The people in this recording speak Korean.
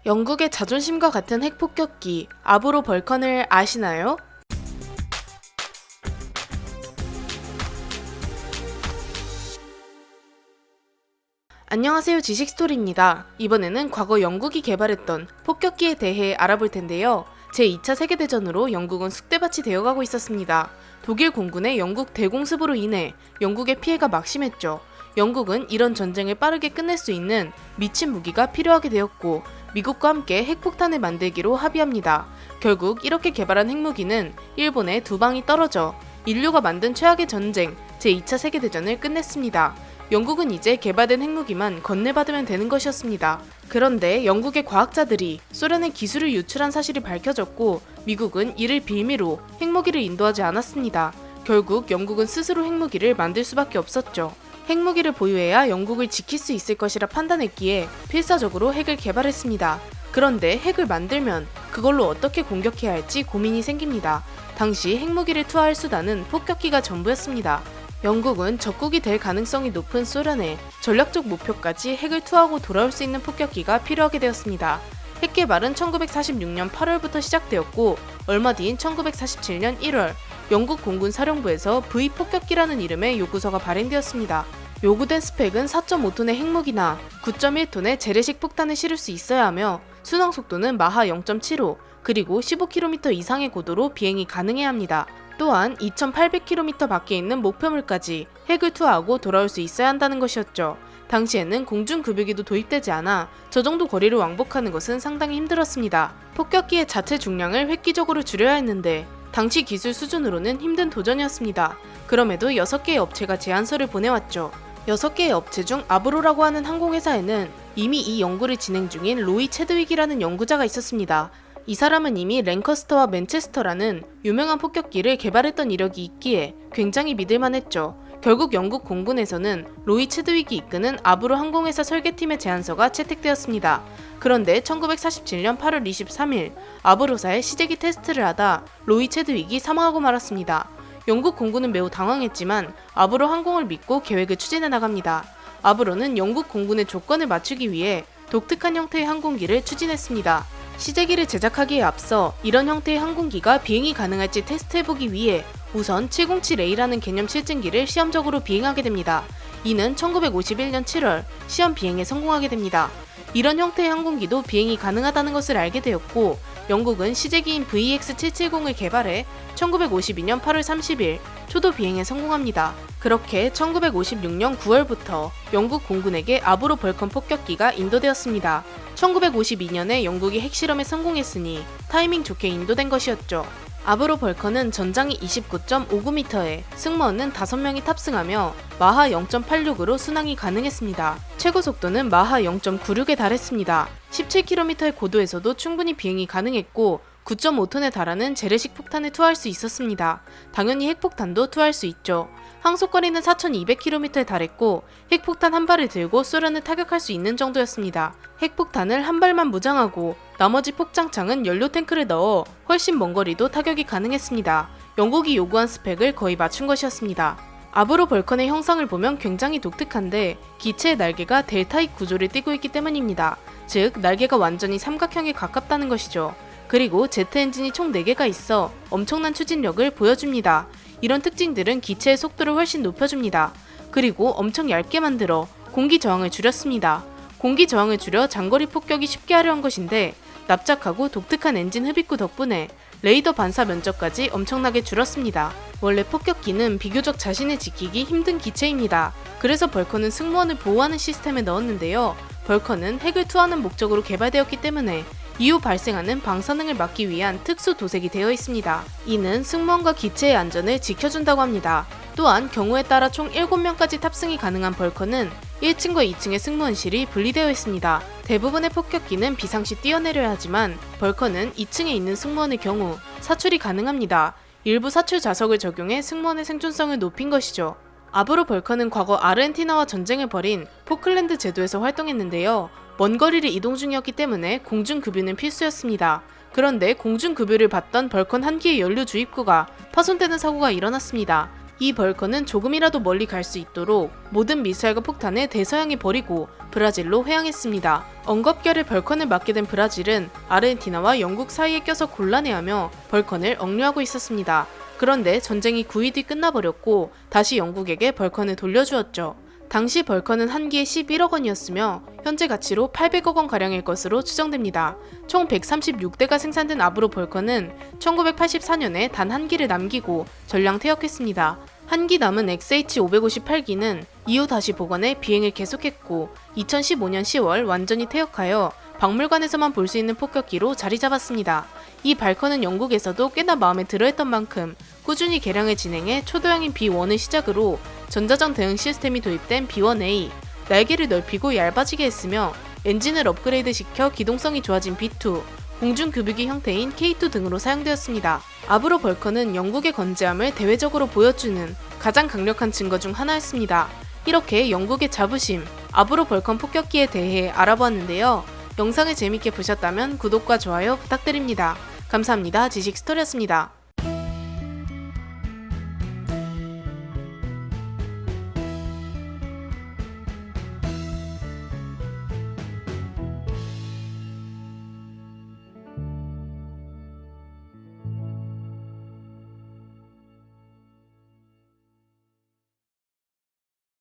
영국의 자존심과 같은 핵폭격기 아브로 벌컨을 아시나요? 안녕하세요, 지식스토리입니다. 이번에는 과거 영국이 개발했던 폭격기에 대해 알아볼 텐데요. 제2차 세계대전으로 영국은 쑥대밭이 되어가고 있었습니다. 독일 공군의 영국 대공습으로 인해 영국의 피해가 막심했죠. 영국은 이런 전쟁을 빠르게 끝낼 수 있는 미친 무기가 필요하게 되었고 미국과 함께 핵폭탄을 만들기로 합의합니다. 결국 이렇게 개발한 핵무기는 일본에 두 방이 떨어져 인류가 만든 최악의 전쟁 제2차 세계대전을 끝냈습니다. 영국은 이제 개발된 핵무기만 건네받으면 되는 것이었습니다. 그런데 영국의 과학자들이 소련의 기술을 유출한 사실이 밝혀졌고 미국은 이를 빌미로 핵무기를 인도하지 않았습니다. 결국 영국은 스스로 핵무기를 만들 수밖에 없었죠. 핵무기를 보유해야 영국을 지킬 수 있을 것이라 판단했기에 필사적으로 핵을 개발했습니다. 그런데 핵을 만들면 그걸로 어떻게 공격해야 할지 고민이 생깁니다. 당시 핵무기를 투하할 수단은 폭격기가 전부였습니다. 영국은 적국이 될 가능성이 높은 소련에 전략적 목표까지 핵을 투하하고 돌아올 수 있는 폭격기가 필요하게 되었습니다. 핵 개발은 1946년 8월부터 시작되었고 얼마 뒤인 1947년 1월 영국 공군 사령부에서 V 폭격기라는 이름의 요구서가 발행되었습니다. 요구된 스펙은 4.5톤의 핵무기나 9.1톤의 재래식 폭탄을 실을 수 있어야 하며 순항 속도는 마하 0.75 그리고 15km 이상의 고도로 비행이 가능해야 합니다. 또한 2800km 밖에 있는 목표물까지 핵을 투하하고 돌아올 수 있어야 한다는 것이었죠. 당시에는 공중급유기도 도입되지 않아 저 정도 거리를 왕복하는 것은 상당히 힘들었습니다. 폭격기의 자체 중량을 획기적으로 줄여야 했는데 당시 기술 수준으로는 힘든 도전이었습니다. 그럼에도 6개의 업체가 제안서를 보내왔죠. 6개의 업체 중 아브로라고 하는 항공회사에는 이미 이 연구를 진행 중인 로이 체드윅이라는 연구자가 있었습니다. 이 사람은 이미 랭커스터와 맨체스터라는 유명한 폭격기를 개발했던 이력이 있기에 굉장히 믿을만했죠. 결국 영국 공군에서는 로이 체드윅이 이끄는 아브로 항공회사 설계팀의 제안서가 채택되었습니다. 그런데 1947년 8월 23일 아브로사의 시제기 테스트를 하다 로이 체드윅이 사망하고 말았습니다. 영국 공군은 매우 당황했지만 아브로 항공을 믿고 계획을 추진해 나갑니다. 아브로는 영국 공군의 조건을 맞추기 위해 독특한 형태의 항공기를 추진했습니다. 시제기를 제작하기에 앞서 이런 형태의 항공기가 비행이 가능할지 테스트해보기 위해 우선 707A라는 개념 실증기를 시험적으로 비행하게 됩니다. 이는 1951년 7월 시험 비행에 성공하게 됩니다. 이런 형태의 항공기도 비행이 가능하다는 것을 알게 되었고 영국은 시제기인 VX770을 개발해 1952년 8월 30일 초도 비행에 성공합니다. 그렇게 1956년 9월부터 영국 공군에게 아브로 벌컨 폭격기가 인도되었습니다. 1952년에 영국이 핵실험에 성공했으니 타이밍 좋게 인도된 것이었죠. 아브로 벌컨은 전장이 29.59m에 승무원은 5명이 탑승하며 마하 0.86으로 순항이 가능했습니다. 최고 속도는 마하 0.96에 달했습니다. 17km의 고도에서도 충분히 비행이 가능했고 9.5톤에 달하는 재래식 폭탄을 투하할 수 있었습니다. 당연히 핵폭탄도 투하할 수 있죠. 항속거리는 4200km에 달했고 핵폭탄 한 발을 들고 소련을 타격할 수 있는 정도였습니다. 핵폭탄을 한 발만 무장하고 나머지 폭장창은 연료탱크를 넣어 훨씬 먼 거리도 타격이 가능했습니다. 영국이 요구한 스펙을 거의 맞춘 것이었습니다. 아브로 벌컨의 형상을 보면 굉장히 독특한데 기체의 날개가 델타익 구조를 띠고 있기 때문입니다. 즉 날개가 완전히 삼각형에 가깝다는 것이죠. 그리고 제트 엔진이 총 4개가 있어 엄청난 추진력을 보여줍니다. 이런 특징들은 기체의 속도를 훨씬 높여줍니다. 그리고 엄청 얇게 만들어 공기 저항을 줄였습니다. 공기 저항을 줄여 장거리 폭격이 쉽게 하려 한 것인데 납작하고 독특한 엔진 흡입구 덕분에 레이더 반사 면적까지 엄청나게 줄었습니다. 원래 폭격기는 비교적 자신을 지키기 힘든 기체입니다. 그래서 벌컨은 승무원을 보호하는 시스템에 넣었는데요. 벌컨은 핵을 투하하는 목적으로 개발되었기 때문에 이후 발생하는 방사능을 막기 위한 특수 도색이 되어 있습니다. 이는 승무원과 기체의 안전을 지켜준다고 합니다. 또한 경우에 따라 총 7명까지 탑승이 가능한 벌컨은 1층과 2층의 승무원실이 분리되어 있습니다. 대부분의 폭격기는 비상시 뛰어내려야 하지만 벌컨은 2층에 있는 승무원의 경우 사출이 가능합니다. 일부 사출 좌석을 적용해 승무원의 생존성을 높인 것이죠. 아브로 벌컨은 과거 아르헨티나와 전쟁을 벌인 포클랜드 제도에서 활동했는데요. 먼 거리를 이동 중이었기 때문에 공중급유는 필수였습니다. 그런데 공중급유를 받던 벌컨 한 기의 연료 주입구가 파손되는 사고가 일어났습니다. 이 벌커는 조금이라도 멀리 갈 수 있도록 모든 미사일과 폭탄을 대서양에 버리고 브라질로 회항했습니다. 엉겁결에 벌컨을 맞게 된 브라질은 아르헨티나와 영국 사이에 껴서 곤란해하며 벌컨을 억류하고 있었습니다. 그런데 전쟁이 9일 뒤 끝나버렸고 다시 영국에게 벌컨을 돌려주었죠. 당시 벌컨은 한 기에 11억 원이었으며 현재 가치로 800억 원 가량일 것으로 추정됩니다. 총 136대가 생산된 아브로 벌컨은 1984년에 단 한 기를 남기고 전량 퇴역했습니다. 한 기 남은 XH-558기는 이후 다시 복원해 비행을 계속했고 2015년 10월 완전히 퇴역하여 박물관에서만 볼 수 있는 폭격기로 자리 잡았습니다. 이 발컨은 영국에서도 꽤나 마음에 들어했던 만큼 꾸준히 개량을 진행해 초도형인 B1을 시작으로 전자전 대응 시스템이 도입된 B1A, 날개를 넓히고 얇아지게 했으며 엔진을 업그레이드 시켜 기동성이 좋아진 B2, 공중급유기 형태인 K2 등으로 사용되었습니다. 아브로 벌컨은 영국의 건재함을 대외적으로 보여주는 가장 강력한 증거 중 하나였습니다. 이렇게 영국의 자부심, 아브로 벌컨 폭격기에 대해 알아보았는데요. 영상을 재밌게 보셨다면 구독과 좋아요 부탁드립니다. 감사합니다. 지식스토리였습니다.